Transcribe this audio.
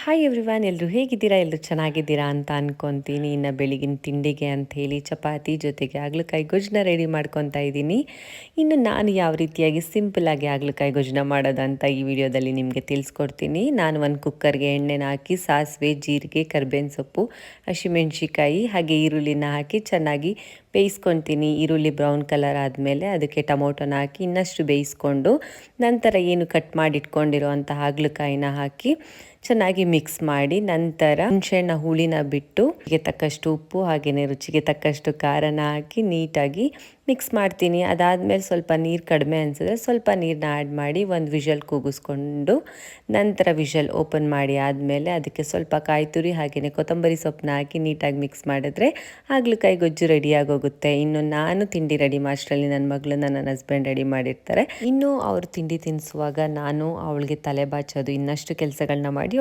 Hi everyone, ಎಲ್ಲರೂ ಹೇಗಿದ್ದೀರಾ? ಎಲ್ಲರೂ ಚೆನ್ನಾಗಿದ್ದೀರಾ ಅಂತ ಅನ್ಕೊತೀನಿ. ಇನ್ನು ಬೆಳಗಿನ ತಿಂಡಿಗೆ ಅಂಥೇಳಿ ಚಪಾತಿ ಜೊತೆಗೆ ಹಾಗಲಕಾಯಿ ಗೊಜ್ಜನ್ನ ರೆಡಿ ಮಾಡ್ಕೊತಾ ಇದ್ದೀನಿ. ಇನ್ನು ನಾನು ಯಾವ ರೀತಿಯಾಗಿ ಸಿಂಪಲ್ಲಾಗಿ ಹಾಗಲಕಾಯಿ ಗೊಜ್ಜನ್ನ ಮಾಡೋದಂತ ಈ ವಿಡಿಯೋದಲ್ಲಿ ನಿಮಗೆ ತಿಳಿಸ್ಕೊಡ್ತೀನಿ. ನಾನು ಒಂದು ಕುಕ್ಕರ್ಗೆ ಎಣ್ಣೆನ ಹಾಕಿ ಸಾಸಿವೆ, ಜೀರಿಗೆ, ಕರಿಬೇವಿನ ಸೊಪ್ಪು, ಹಸಿಮೆಣ್ಸಿಕಾಯಿ ಹಾಗೆ ಈರುಳ್ಳಿನ ಹಾಕಿ ಚೆನ್ನಾಗಿ ಬೇಯಿಸ್ಕೊತೀನಿ. ಈರುಳ್ಳಿ ಬ್ರೌನ್ ಕಲರ್ ಆದಮೇಲೆ ಅದಕ್ಕೆ ಟೊಮೊಟೊನ ಹಾಕಿ ಇನ್ನಷ್ಟು ಬೇಯಿಸ್ಕೊಂಡು ನಂತರ ಏನು ಕಟ್ ಮಾಡಿ ಇಟ್ಕೊಂಡಿರೋ ಅಂಥ ಹಾಗಲಕಾಯಿನ ಹಾಕಿ ಚೆನ್ನಾಗಿ ಮಿಕ್ಸ್ ಮಾಡಿ ನಂತರ ಹುಣಸೆಹಣ್ಣ ಹುಳಿನ ಬಿಟ್ಟು ರುಚಿಗೆ ತಕ್ಕಷ್ಟು ಉಪ್ಪು ಹಾಗೆಯೇ ರುಚಿಗೆ ತಕ್ಕಷ್ಟು ಖಾರನ ಹಾಕಿ ನೀಟಾಗಿ ಮಿಕ್ಸ್ ಮಾಡ್ತೀನಿ. ಅದಾದಮೇಲೆ ಸ್ವಲ್ಪ ನೀರು ಕಡಿಮೆ ಅನಿಸಿದ್ರೆ ಸ್ವಲ್ಪ ನೀರನ್ನ ಆ್ಯಡ್ ಮಾಡಿ ಒಂದು ವಿಷಲ್ ಕೂಗಿಸ್ಕೊಂಡು ನಂತರ ವಿಷಲ್ ಓಪನ್ ಮಾಡಿ ಆದಮೇಲೆ ಅದಕ್ಕೆ ಸ್ವಲ್ಪ ಕಾಯಿ ತುರಿ ಹಾಗೆಯೇ ಕೊತ್ತಂಬರಿ ಸೊಪ್ಪನ್ನ ಹಾಕಿ ನೀಟಾಗಿ ಮಿಕ್ಸ್ ಮಾಡಿದ್ರೆ ಹಾಗಲಕಾಯಿ ಗೊಜ್ಜು ರೆಡಿಯಾಗೋಗುತ್ತೆ. ಇನ್ನು ನಾನು ತಿಂಡಿ ರೆಡಿ ಮಾಡೋಷ್ಟರಲ್ಲಿ ನನ್ನ ಮಗಳನ್ನ ನನ್ನ ಹಸ್ಬೆಂಡ್ ರೆಡಿ ಮಾಡಿರ್ತಾರೆ. ಇನ್ನು ಅವ್ರು ತಿಂಡಿ ತಿನ್ನಿಸುವಾಗ ನಾನು ಅವಳಿಗೆ ತಲೆ ಬಾಚೋದು ಇನ್ನಷ್ಟು ಕೆಲಸಗಳನ್ನ ಮಾಡಿ